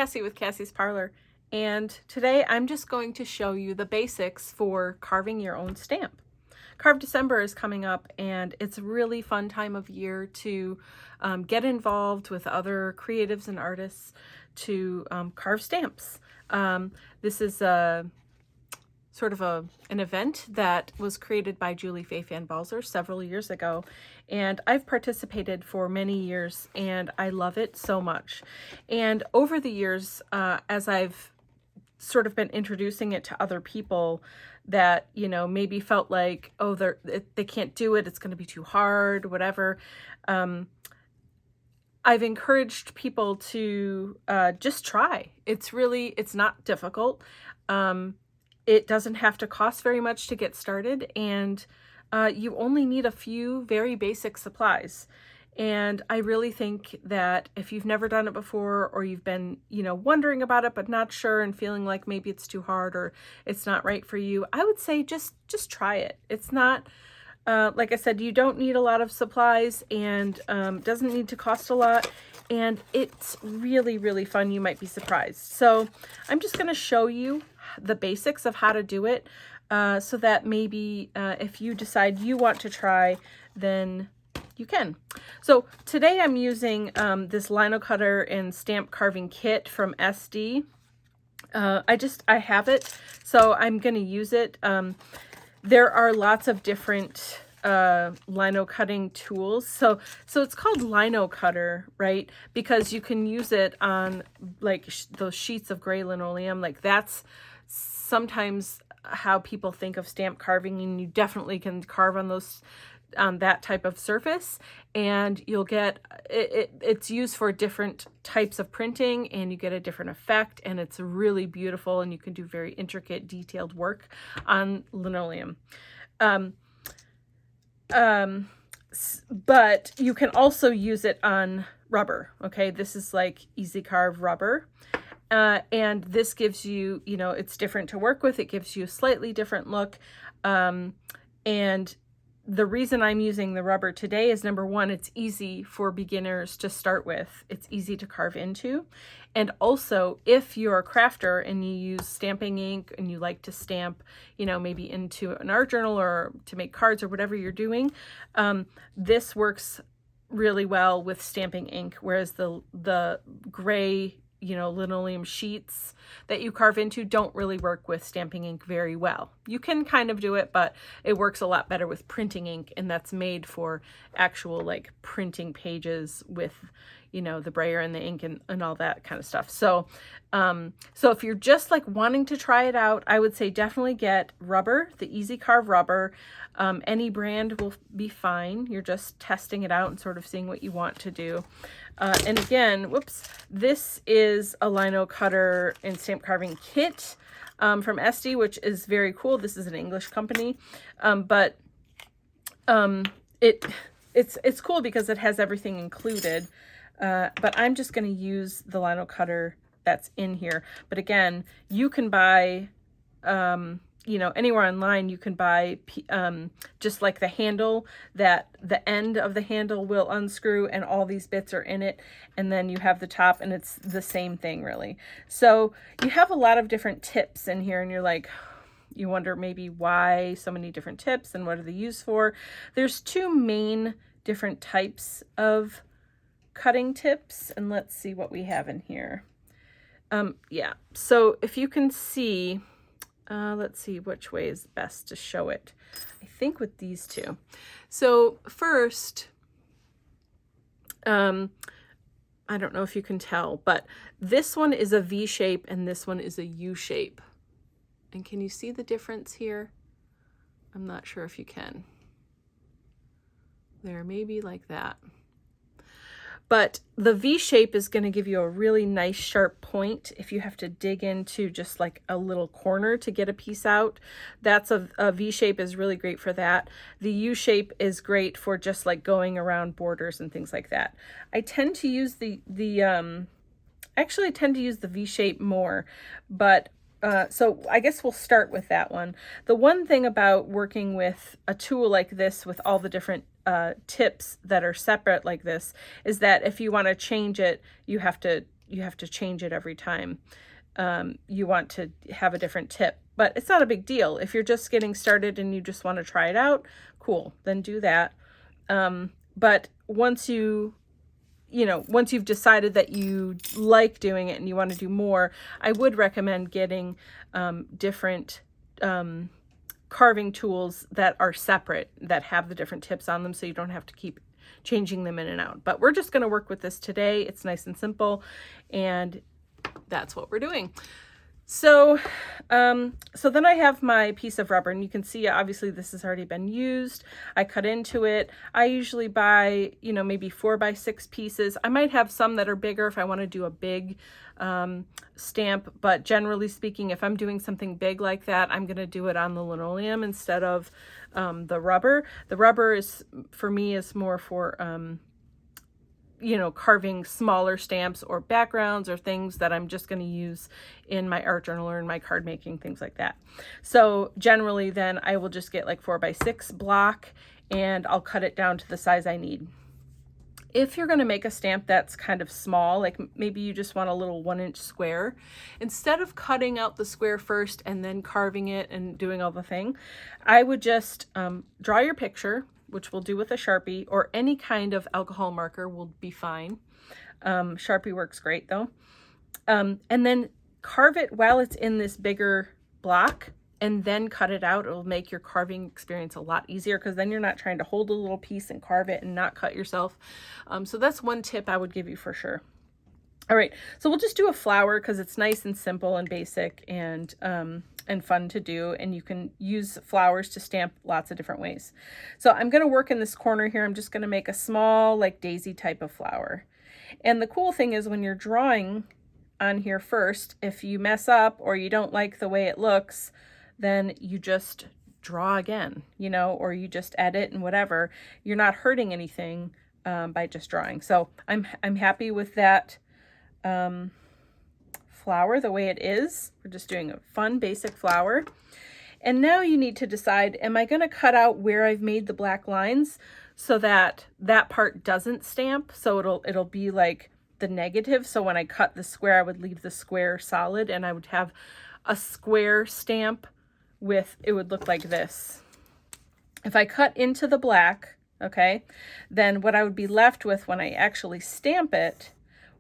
Kassy with Kassy's Parlor, and today I'm just going to show you the basics for carving your own stamp. Carve December is coming up, and it's a really fun time of year to get involved with other creatives and artists to carve stamps. This is a sort of an event that was created by Julie Faye Van Balzer several years ago, and I've participated for many years and I love it so much. And over the years, as I've sort of been introducing it to other people that, you know, maybe felt like, oh, they can't do it, it's going to be too hard, whatever, I've encouraged people to just try. It's not difficult. It doesn't have to cost very much to get started, and you only need a few very basic supplies. And I really think that if you've never done it before, or you've been, you know, wondering about it but not sure and feeling like maybe it's too hard or it's not right for you, I would say just try it. It's not, like I said, you don't need a lot of supplies, and doesn't need to cost a lot. And it's really, really fun. You might be surprised. So I'm just going to show you the basics of how to do it, so that maybe if you decide you want to try, then you can. So today I'm using this lino cutter and stamp carving kit from SD. I have it, so I'm going to use it. There are lots of different lino cutting tools. So it's called lino cutter, right? Because you can use it on like those sheets of gray linoleum. Like that's sometimes how people think of stamp carving, and you definitely can carve on those, on that type of surface, and you'll get it's used for different types of printing, and you get a different effect, and it's really beautiful, and you can do very intricate, detailed work on linoleum. But you can also use it on rubber. Okay, this is like easy carve rubber. And this gives you, you know, it's different to work with. It gives you a slightly different look. And the reason I'm using the rubber today is, number one, it's easy for beginners to start with. It's easy to carve into. And also, if you're a crafter and you use stamping ink and you like to stamp, you know, maybe into an art journal or to make cards or whatever you're doing, this works really well with stamping ink, whereas the gray, you know, linoleum sheets that you carve into don't really work with stamping ink very well. You can kind of do it, but it works a lot better with printing ink, and that's made for actual like printing pages with, you know, the brayer and the ink and all that kind of stuff. So so if you're just like wanting to try it out, I would say definitely get rubber, the Easy Carve rubber. Any brand will be fine. You're just testing it out and sort of seeing what you want to do. And again, whoops, this is a lino cutter and stamp carving kit from SD, which is very cool. This is an English company, but it's cool because it has everything included. But I'm just going to use the lino cutter that's in here. But again, you can buy, you know, anywhere online, you can buy just like the handle, that the end of the handle will unscrew and all these bits are in it. And then you have the top, and it's the same thing really. So you have a lot of different tips in here, and you're like, you wonder maybe why so many different tips and what are they used for. There's two main different types of cutting tips, and let's see what we have in here. Yeah, so if you can see, let's see which way is best to show it. I think with these two. So first, I don't know if you can tell, but this one is a V shape and this one is a U shape. And can you see the difference here? I'm not sure if you can. There, maybe like that. But the V shape is going to give you a really nice sharp point if you have to dig into just like a little corner to get a piece out. That's a V shape is really great for that. The U shape is great for just like going around borders and things like that. I tend to use actually I tend to use the V shape more, but so I guess we'll start with that one. The one thing about working with a tool like this with all the different tips that are separate like this is that if you want to change it, you have to you have to change it every time you want to have a different tip. But it's not a big deal. If you're just getting started and you just want to try it out, cool, then do that. But once once you've decided that you like doing it and you want to do more, I would recommend getting different carving tools that are separate, that have the different tips on them, so you don't have to keep changing them in and out. But we're just going to work with this today. It's nice and simple, and that's what we're doing. So, so then I have my piece of rubber, and you can see, obviously this has already been used. I cut into it. I usually buy, maybe 4x6 pieces. I might have some that are bigger if I want to do a big, stamp, but generally speaking, if I'm doing something big like that, I'm going to do it on the linoleum instead of, the rubber. The rubber is, for me, is more for, carving smaller stamps or backgrounds or things that I'm just going to use in my art journal or in my card making, things like that. So generally then I will just get like 4x6 block, and I'll cut it down to the size I need. If you're going to make a stamp that's kind of small, like maybe you just want a little 1-inch square, instead of cutting out the square first and then carving it and doing all the thing, I would just draw your picture, which we'll do with a Sharpie, or any kind of alcohol marker will be fine. Sharpie works great though. And then carve it while it's in this bigger block, and then cut it out. It'll make your carving experience a lot easier, because then you're not trying to hold a little piece and carve it and not cut yourself. So that's one tip I would give you for sure. All right, so we'll just do a flower because it's nice and simple and basic and fun to do, and you can use flowers to stamp lots of different ways. So I'm going to work in this corner here. I'm just going to make a small, like, daisy type of flower. And the cool thing is, when you're drawing on here first, if you mess up or you don't like the way it looks, then you just draw again, or you just edit and whatever. You're not hurting anything by just drawing. So I'm happy with that flower the way it is. We're just doing a fun basic flower. And now you need to decide, am I going to cut out where I've made the black lines so that that part doesn't stamp? So it'll be like the negative. So when I cut the square, I would leave the square solid, and I would have a square stamp with, it would look like this. If I cut into the black, okay, then what I would be left with when I actually stamp it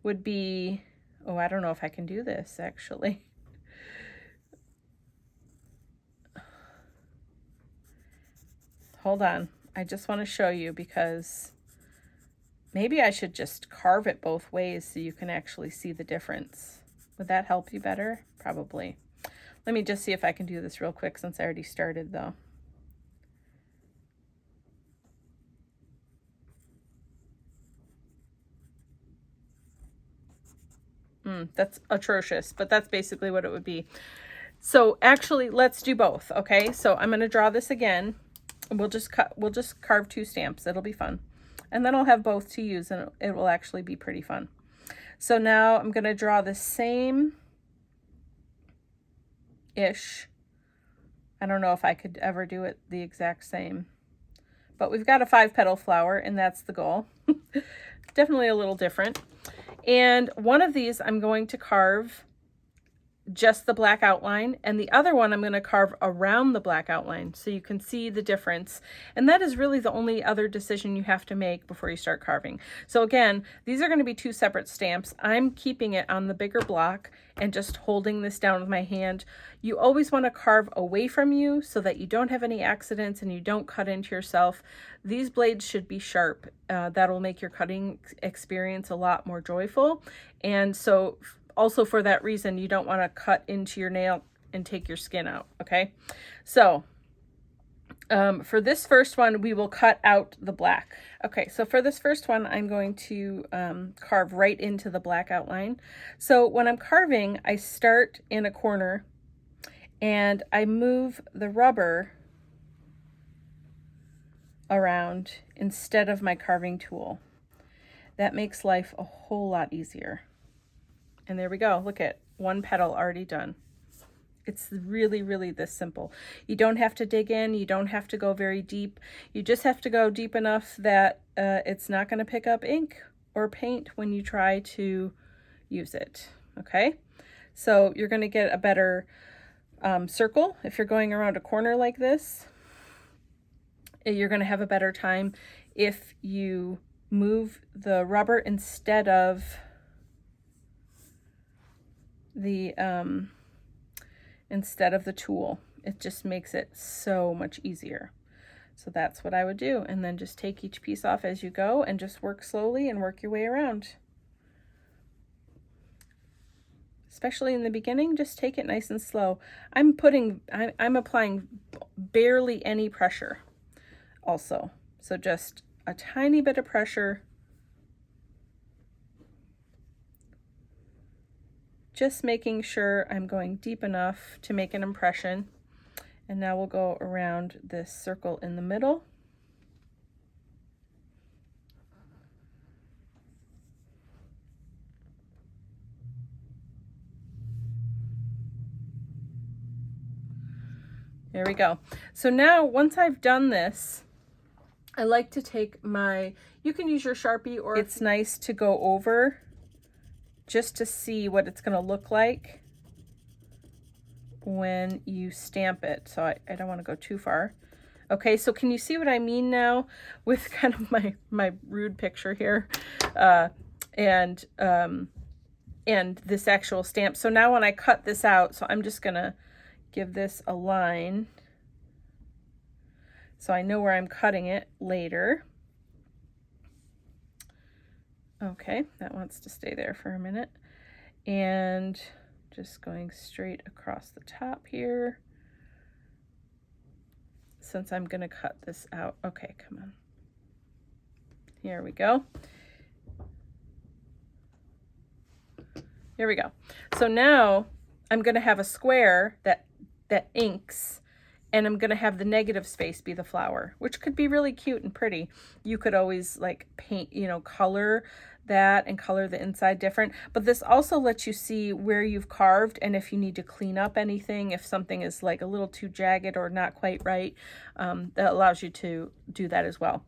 would be, oh, I don't know if I can do this actually. Hold on. I just want to show you, because maybe I should just carve it both ways so you can actually see the difference. Would that help you better? Probably. Let me just see if I can do this real quick, since I already started though. That's atrocious, but that's basically what it would be. So actually, let's do both, okay? So I'm going to draw this again. We'll just carve 2 stamps. It'll be fun. And then I'll have both to use, and it will actually be pretty fun. So now I'm going to draw the same-ish. I don't know if I could ever do it the exact same, but we've got a 5-petal flower, and that's the goal. Definitely a little different. And one of these I'm going to carve just the black outline, and the other one I'm going to carve around the black outline, so you can see the difference. And that is really the only other decision you have to make before you start carving. So again, these are going to be 2 separate stamps. I'm keeping it on the bigger block and just holding this down with my hand. You always want to carve away from you so that you don't have any accidents and you don't cut into yourself. These blades should be sharp. That'll make your cutting experience a lot more joyful. And so also for that reason, you don't want to cut into your nail and take your skin out, okay? So for this first one, we will cut out the black. Okay, so for this first one, I'm going to carve right into the black outline. So when I'm carving, I start in a corner and I move the rubber around instead of my carving tool. That makes life a whole lot easier. And there we go. Look at 1 petal already done. It's really, really this simple. You don't have to dig in. You don't have to go very deep. You just have to go deep enough that it's not going to pick up ink or paint when you try to, use it, okay? So you're going to get a better circle if you're going around a corner like this. You're going to have a better time if you move the rubber instead of the tool. It just makes it so much easier. So that's what I would do. And then just take each piece off as you go and just work slowly and work your way around. Especially in the beginning, just take it nice and slow. I'm applying barely any pressure also. So just a tiny bit of pressure. Just making sure I'm going deep enough to make an impression. And now we'll go around this circle in the middle. There we go. So now once I've done this, I like to take you can use your Sharpie, or it's nice to go over just to see what it's going to look like when you stamp it. So I don't want to go too far. Okay, so can you see what I mean now with kind of my rude picture here and this actual stamp? So now when I cut this out, so I'm just going to give this a line so I know where I'm cutting it later. Okay, that wants to stay there for a minute. And just going straight across the top here. Since I'm going to cut this out. Okay, come on. Here we go. Here we go. So now I'm going to have a square that inks, and I'm going to have the negative space be the flower, which could be really cute and pretty. You could always like paint, color that and color the inside different. But this also lets you see where you've carved and if you need to clean up anything, if something is like a little too jagged or not quite right, that allows you to do that as well.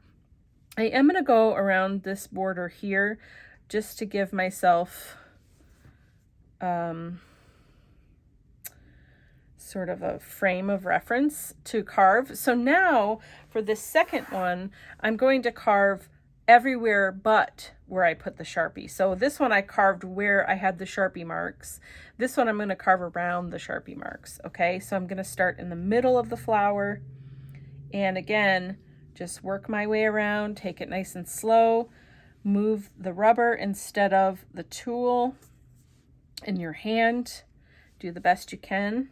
I am going to go around this border here just to give myself sort of a frame of reference to carve. So now for this second one, I'm going to carve everywhere but where I put the Sharpie. So this one I carved where I had the Sharpie marks. This one I'm going to carve around the Sharpie marks. Okay, so I'm going to start in the middle of the flower, and again, just work my way around, take it nice and slow, move the rubber instead of the tool in your hand. Do the best you can.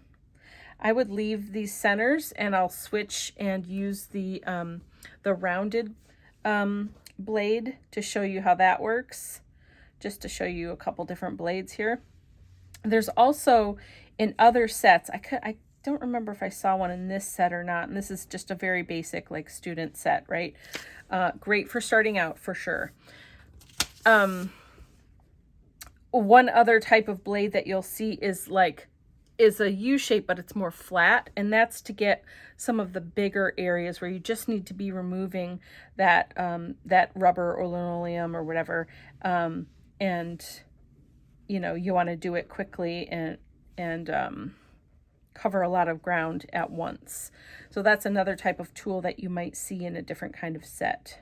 I would leave these centers and I'll switch and use the rounded blade to show you how that works, just to show you a couple different blades here. There's also in other sets, I don't remember if I saw one in this set or not, and this is just a very basic like student set, right? Great for starting out for sure. One other type of blade that you'll see is a U shape, but it's more flat, and that's to get some of the bigger areas where you just need to be removing that that rubber or linoleum or whatever, and you want to do it quickly and cover a lot of ground at once. So that's another type of tool that you might see in a different kind of set.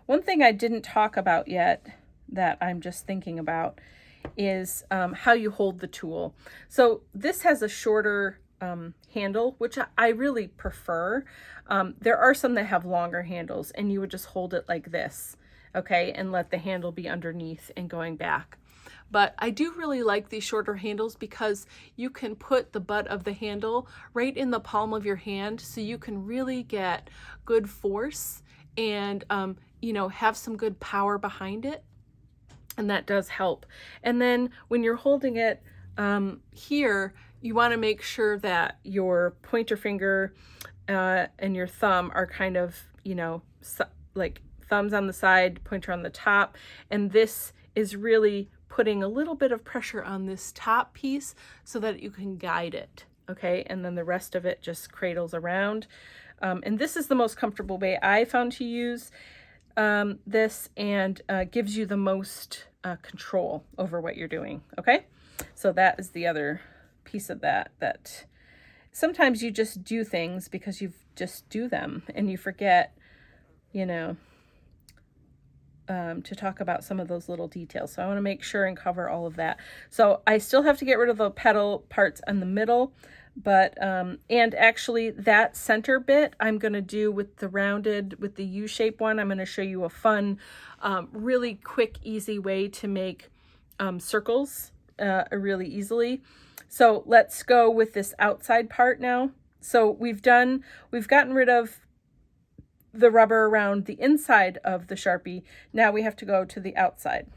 One thing I didn't talk about yet that I'm just thinking about is how you hold the tool. So this has a shorter handle, which I really prefer. There are some that have longer handles, and you would just hold it like this, okay, and let the handle be underneath and going back. But I do really like these shorter handles because you can put the butt of the handle right in the palm of your hand, so you can really get good force and have some good power behind it. And that does help. And then when you're holding it here, you want to make sure that your pointer finger and your thumb are kind of, like thumbs on the side, pointer on the top. And this is really putting a little bit of pressure on this top piece so that you can guide it. Okay, and then the rest of it just cradles around. And this is the most comfortable way I found to use. this and gives you the most control over what you're doing, okay? So that is the other piece of that, that sometimes you just do things because you just do them and you forget, you know, to talk about some of those little details. So I want to make sure and cover all of that. So I still have to get rid of the petal parts in the middle, but, and actually that center bit I'm going to do with the rounded, with the U-shape one. I'm going to show you a fun, really quick, easy way to make circles really easily. So let's go with this outside part now. So we've gotten rid of the rubber around the inside of the Sharpie. Now we have to go to the outside.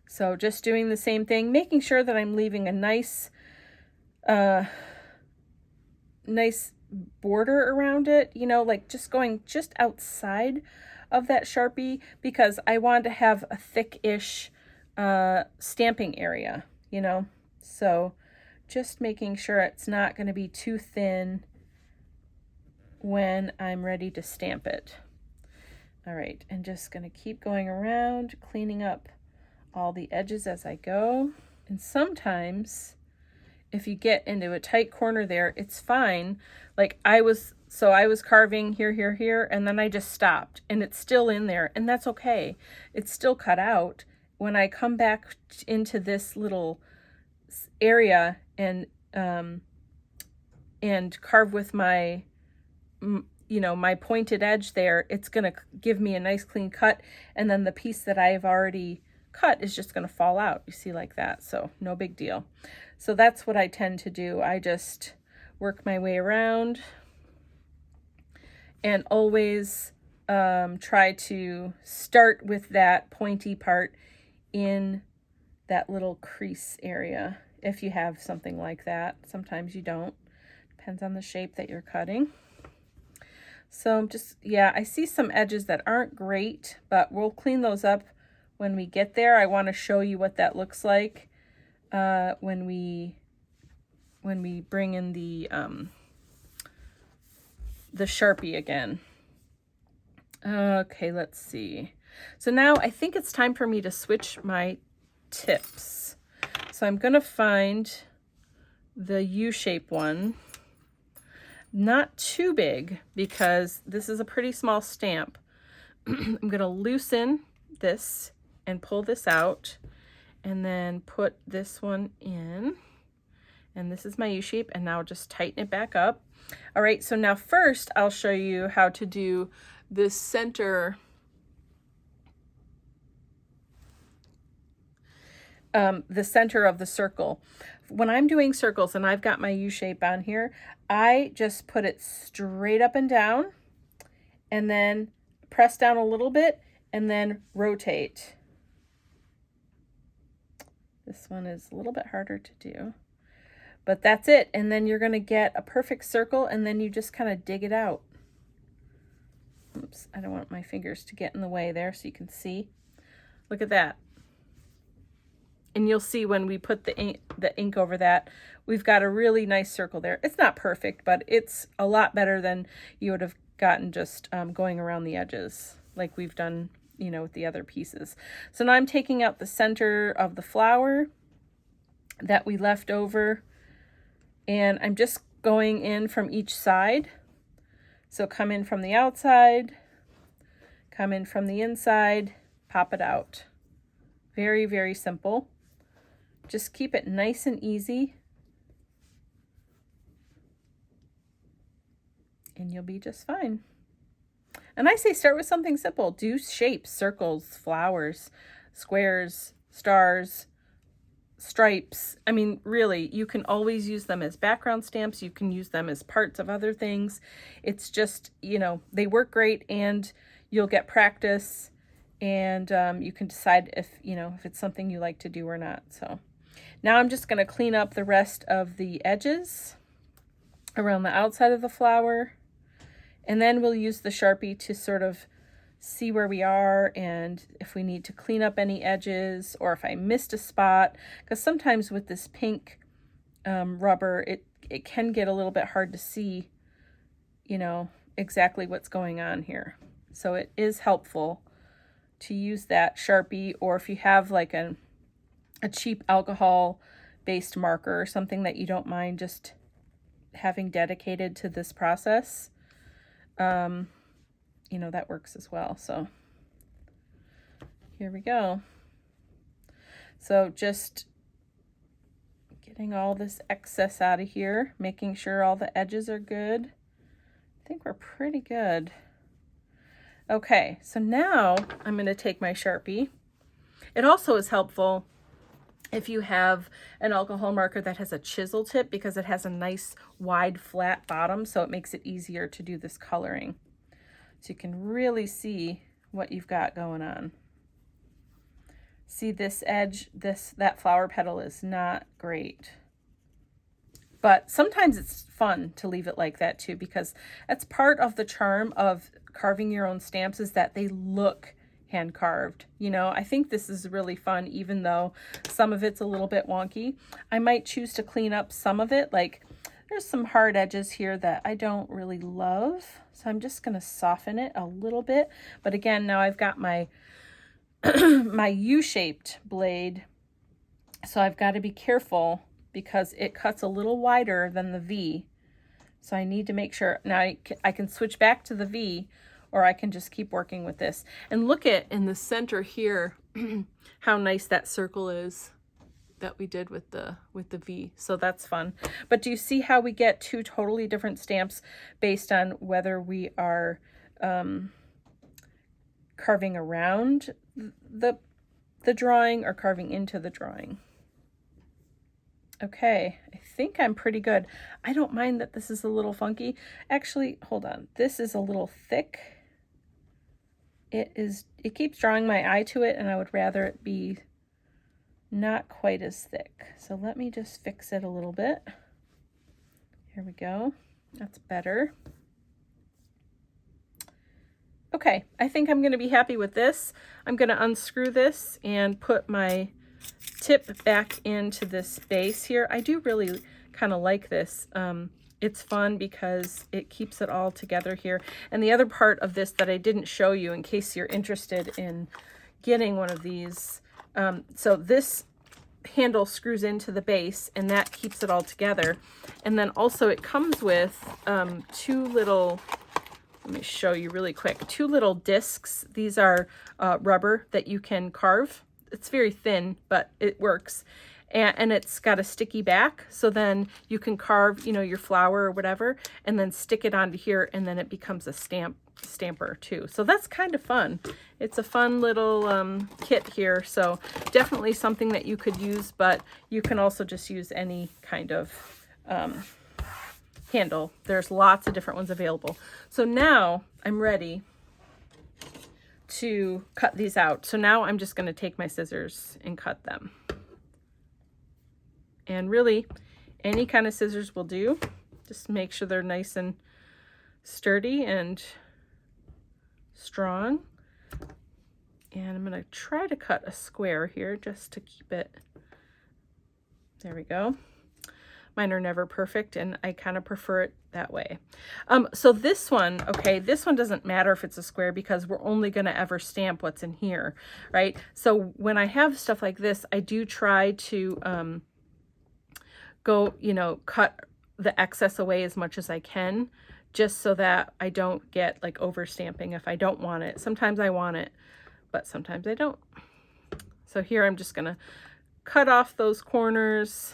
So just doing the same thing, making sure that I'm leaving a nice, nice border around it, you know, like just going just outside of that Sharpie, because I want to have a thick-ish stamping area, you know. So just making sure it's not going to be too thin when I'm ready to stamp it. All right, and just going to keep going around, cleaning up all the edges as I go. And sometimes if you get into a tight corner there, it's fine. Like I was carving here, and then I just stopped and it's still in there, and that's okay. It's still cut out. When I come back into this little area and carve with my, you know, my pointed edge there, it's going to give me a nice clean cut, and then the piece that I've already cut is just going to fall out, you see, like that. So no big deal. So that's what I tend to do. I just work my way around and always try to start with that pointy part in that little crease area, if you have something like that. Sometimes you don't. Depends on the shape that you're cutting. So just, yeah, I see some edges that aren't great, but we'll clean those up when we get there. I want to show you what that looks like when we bring in the Sharpie again. Okay, let's see. So now I think it's time for me to switch my tips. So I'm going to find the U-shape one. Not too big, because this is a pretty small stamp. I'm going to loosen this and pull this out, and then put this one in. And this is my U-shape, and now just tighten it back up. All right, so now first I'll show you how to do this center, the center of the circle. When I'm doing circles and I've got my U-shape on here, I just put it straight up and down, and then press down a little bit, and then rotate. This one is a little bit harder to do, but that's it. And then you're going to get a perfect circle, and then you just kind of dig it out. Oops, I don't want my fingers to get in the way there so you can see. Look at that. And you'll see when we put the ink over that, we've got a really nice circle there. It's not perfect, but it's a lot better than you would have gotten just going around the edges like we've done, you know, with the other pieces. So now I'm taking out the center of the flower that we left over, and I'm just going in from each side. So come in from the outside, come in from the inside, pop it out. Very, very simple. Just keep it nice and easy, and you'll be just fine. And I say start with something simple. Do shapes, circles, flowers, squares, stars, stripes. I mean, really, you can always use them as background stamps. You can use them as parts of other things. It's just, you know, they work great, and you'll get practice, and you can decide if, you know, if it's something you like to do or not. So now I'm just going to clean up the rest of the edges around the outside of the flower, and then we'll use the Sharpie to sort of see where we are, and if we need to clean up any edges, or if I missed a spot, because sometimes with this pink rubber, it can get a little bit hard to see, you know, exactly what's going on here. So it is helpful to use that Sharpie, or if you have like a cheap alcohol based marker or something that you don't mind just having dedicated to this process, you know, that works as well. So here we go. So just getting all this excess out of here, making sure all the edges are good. I think we're pretty good. Okay, so now I'm going to take my Sharpie. It also is helpful if you have an alcohol marker that has a chisel tip, because it has a nice wide flat bottom, so it makes it easier to do this coloring. So you can really see what you've got going on. See this edge, that flower petal is not great. But sometimes it's fun to leave it like that too, because that's part of the charm of carving your own stamps, is that they look hand carved. You know, I think this is really fun, even though some of it's a little bit wonky. I might choose to clean up some of it. Like there's some hard edges here that I don't really love. So I'm just going to soften it a little bit. But again, now I've got my my U-shaped blade, so I've got to be careful because it cuts a little wider than the V. So I need to make sure. Now I can switch back to the V, or I can just keep working with this. And look at in the center here how nice that circle is that we did with the V. So that's fun. But do you see how we get two totally different stamps based on whether we are carving around the drawing or carving into the drawing? Okay, I think I'm pretty good. I don't mind that this is a little funky. Actually, hold on. This is a little thick. It keeps drawing my eye to it, and I would rather it be not quite as thick. So let me just fix it a little bit. Here we go. That's better. Okay, I think I'm going to be happy with this. I'm going to unscrew this and put my tip back into this base here. I do really kind of like this. It's fun because it keeps it all together here. And the other part of this that I didn't show you, in case you're interested in getting one of these, so this handle screws into the base and that keeps it all together. And then also it comes with two little, let me show you really quick, two little discs. These are rubber that you can carve. It's very thin, but it works. And it's got a sticky back, so then you can carve, you know, your flower or whatever, and then stick it onto here, and then it becomes a stamper too. So that's kind of fun. It's a fun little kit here, so definitely something that you could use, but you can also just use any kind of handle. There's lots of different ones available. So now I'm ready to cut these out. So now I'm just going to take my scissors and cut them. And really, any kind of scissors will do. Just make sure they're nice and sturdy and strong. And I'm going to try to cut a square here just to keep it. There we go. Mine are never perfect, and I kind of prefer it that way. So this one, okay, this one doesn't matter if it's a square because we're only going to ever stamp what's in here, right? So when I have stuff like this, I do try to go, you know, cut the excess away as much as I can, just so that I don't get like over stamping if I don't want it. Sometimes I want it, but sometimes I don't. So here I'm just going to cut off those corners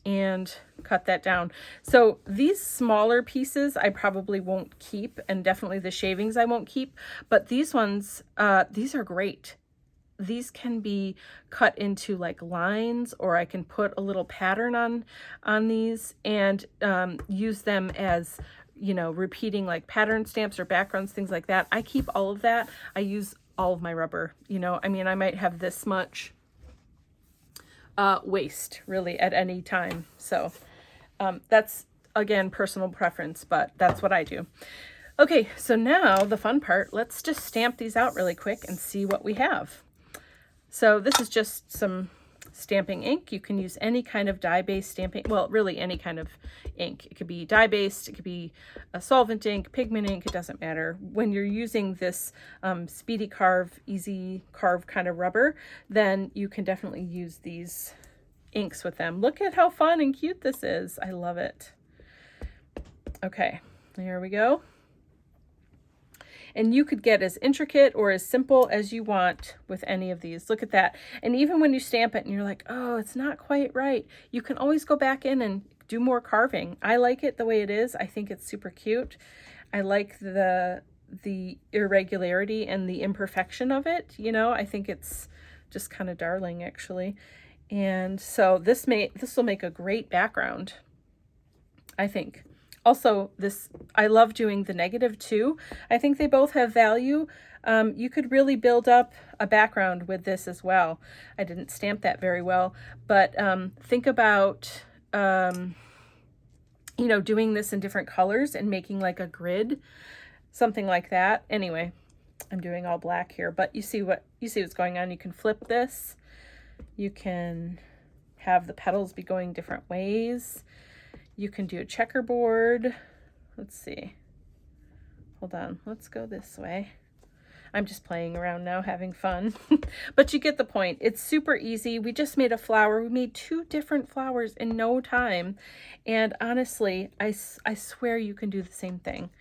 and cut that down. So these smaller pieces I probably won't keep, and definitely the shavings I won't keep, but these ones, these are great. These can be cut into like lines, or I can put a little pattern on these and use them as, you know, repeating like pattern stamps or backgrounds, things like that. I keep all of that. I use all of my rubber, you know, I mean, I might have this much waste really at any time. So that's, again, personal preference, but that's what I do. Okay, so now the fun part, let's just stamp these out really quick and see what we have. So this is just some stamping ink. You can use any kind of dye-based stamping, well, really any kind of ink. It could be dye-based, it could be a solvent ink, pigment ink, it doesn't matter. When you're using this Speedy Carve, Easy Carve kind of rubber, then you can definitely use these inks with them. Look at how fun and cute this is. I love it. Okay, there we go. And you could get as intricate or as simple as you want with any of these. Look at that. And even when you stamp it and you're like, oh, it's not quite right, you can always go back in and do more carving. I like it the way it is. I think it's super cute. I like the irregularity and the imperfection of it. You know, I think it's just kind of darling, actually. And so this will make a great background, I think. Also, I love doing the negative too. I think they both have value. You could really build up a background with this as well. I didn't stamp that very well, but think about, you know, doing this in different colors and making like a grid, something like that. Anyway, I'm doing all black here, but you see what's going on. You can flip this. You can have the petals be going different ways. You can do a checkerboard. Let's see. Hold on. Let's go this way. I'm just playing around now, having fun. But you get the point. It's super easy. We just made a flower. We made 2 different flowers in no time. And honestly, I swear you can do the same thing.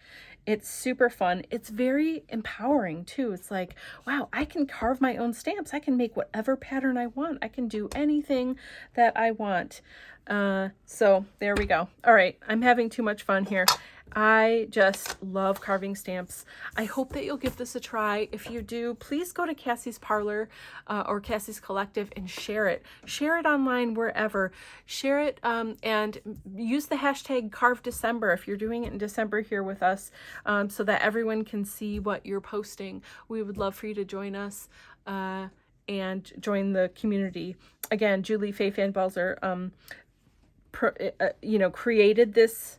It's super fun. It's very empowering too. It's like, wow, I can carve my own stamps. I can make whatever pattern I want. I can do anything that I want. So there we go. All right, I'm having too much fun here. I just love carving stamps. I hope that you'll give this a try. If you do, please go to Kassy's Parlor or Kassy's Collective and share it. Share it online wherever. Share it and use the hashtag #CarveDecember if you're doing it in December here with us, so that everyone can see what you're posting. We would love for you to join us and join the community. Again, Julie Faye Fanbalzer, you know, created this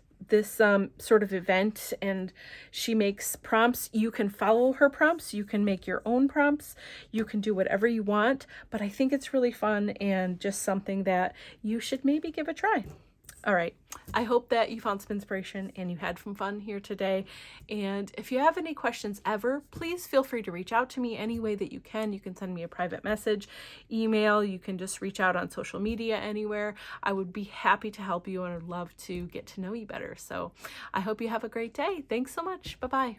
sort of event, and she makes prompts. You can follow her prompts, you can make your own prompts, you can do whatever you want, but I think it's really fun and just something that you should maybe give a try. All right, I hope that you found some inspiration and you had some fun here today. And if you have any questions ever, please feel free to reach out to me any way that you can. You can send me a private message, email, you can just reach out on social media anywhere. I would be happy to help you and I'd love to get to know you better. So I hope you have a great day. Thanks so much. Bye-bye.